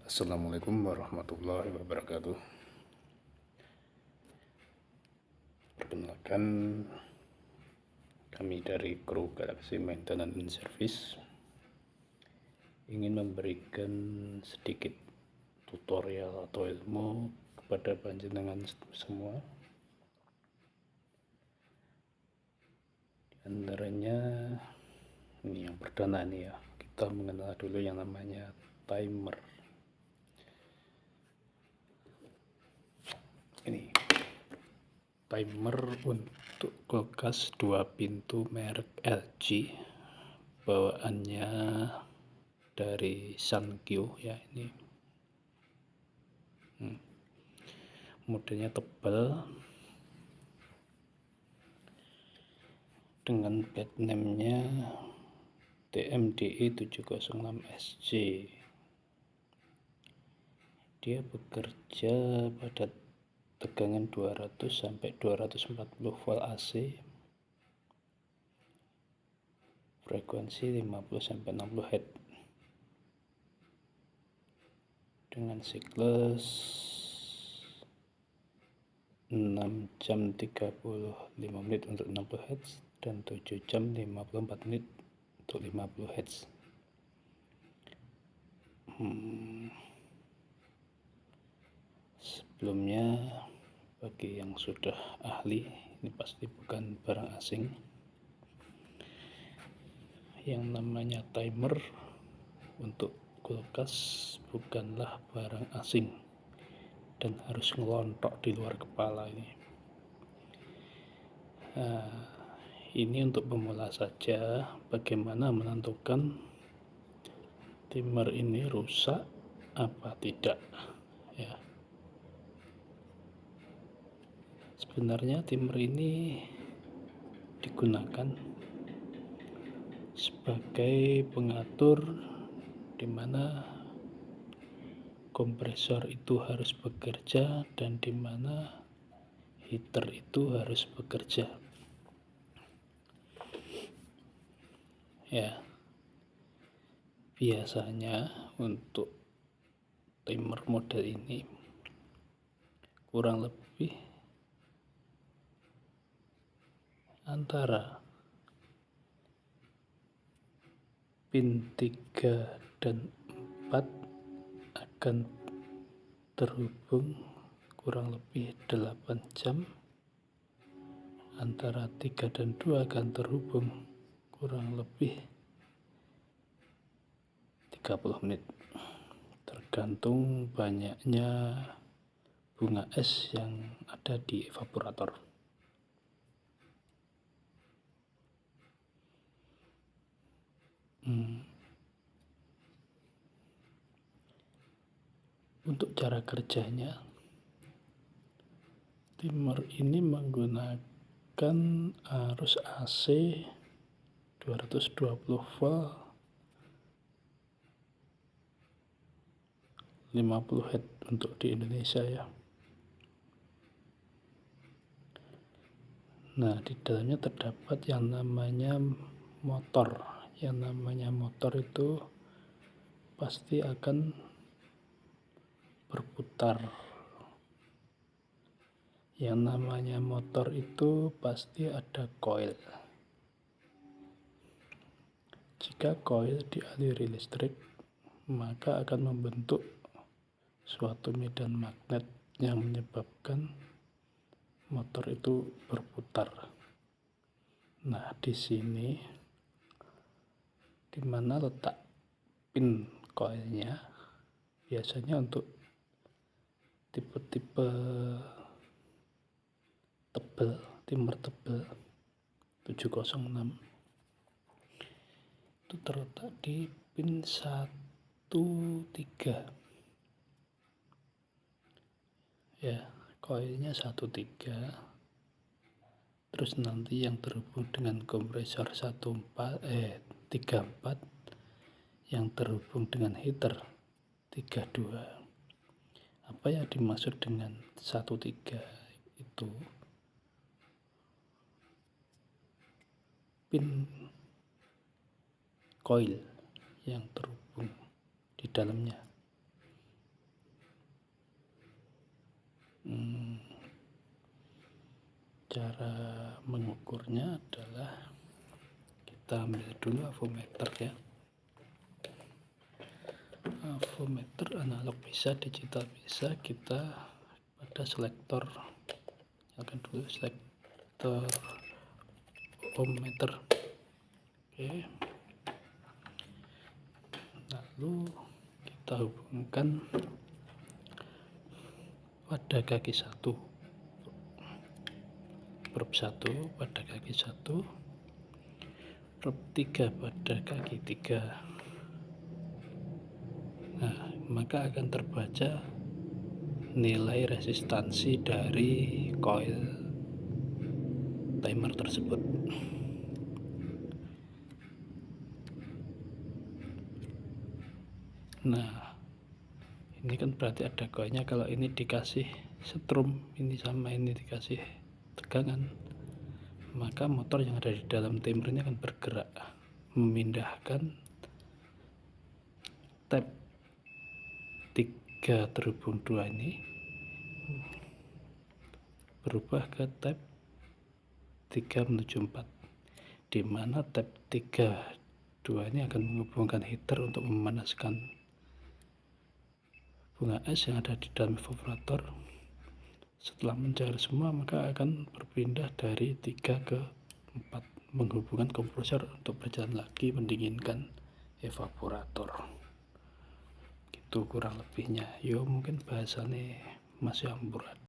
Assalamualaikum warahmatullahi wabarakatuh. Perkenalkan, kami dari kru Galaxy Maintenance and Service ingin memberikan sedikit tutorial atau ilmu kepada panjenengan semua. Di antaranya ini yang perdana nih ya, kita mengenal dulu yang namanya timer. Ini timer untuk kulkas 2 pintu merek LG, bawaannya dari Sankyo ya. Ini modelnya tebal dengan bed name-nya TMDI 706SJ. Dia bekerja pada tegangan 200 sampai 240 volt AC, frekuensi 50 sampai 60 Hz, dengan siklus 6 jam 35 menit untuk 60 Hz dan 7 jam 54 menit untuk 50 Hz. Sebelumnya, bagi yang sudah ahli, ini pasti bukan barang asing. Yang namanya timer untuk kulkas bukanlah barang asing dan harus ngelontok di luar kepala ini. Ini untuk pemula saja, bagaimana menentukan timer ini rusak apa tidak ya. Sebenarnya timer ini digunakan sebagai pengatur di mana kompresor itu harus bekerja dan di mana heater itu harus bekerja ya. Biasanya untuk timer model ini kurang lebih antara pin 3 dan 4 akan terhubung kurang lebih 8 jam, antara 3 dan 2 akan terhubung kurang lebih 30 menit, tergantung banyaknya bunga es yang ada di evaporator. Untuk cara kerjanya, timer ini menggunakan arus AC 220 volt 50 Hz untuk di Indonesia ya. Nah, di dalamnya terdapat yang namanya motor. Yang namanya motor itu pasti akan berputar. Yang namanya motor itu pasti ada koil. Jika koil dialiri listrik, maka akan membentuk suatu medan magnet yang menyebabkan motor itu berputar. Nah, di sini di mana letak pin koilnya, biasanya untuk tipe-tipe tebel, timer tebel 706 itu terletak di pin 13 ya. Koilnya 13, terus nanti yang terhubung dengan kompresor 34 yang terhubung dengan heater 32. Apa yang dimaksud dengan 13 itu pin koil yang terhubung di dalamnya. Cara mengukurnya adalah kita ambil dulu avometer ya. Avometer analog bisa, digital bisa, kita pada selektor. Nyalakan dulu selektor ohmmeter. Oke. Lalu kita hubungkan pada kaki 1, probe 1 pada kaki 1, probe 3 pada kaki 3. Nah, maka akan terbaca nilai resistansi dari coil timer tersebut. Nah, ini kan berarti ada koilnya. Kalau ini dikasih strum, ini sama ini dikasih tegangan, maka motor yang ada di dalam timer ini akan bergerak, memindahkan tab 3 terhubung 2 ini berubah ke tab 3 menuju 4, di mana tab 3 2 ini akan menghubungkan heater untuk memanaskan bunga es yang ada di dalam evaporator. Setelah mencair semua, maka akan berpindah dari 3 ke 4, menghubungkan kompresor untuk berjalan lagi mendinginkan evaporator. Itu kurang lebihnya. Yo, mungkin bahasannya masih amburadul.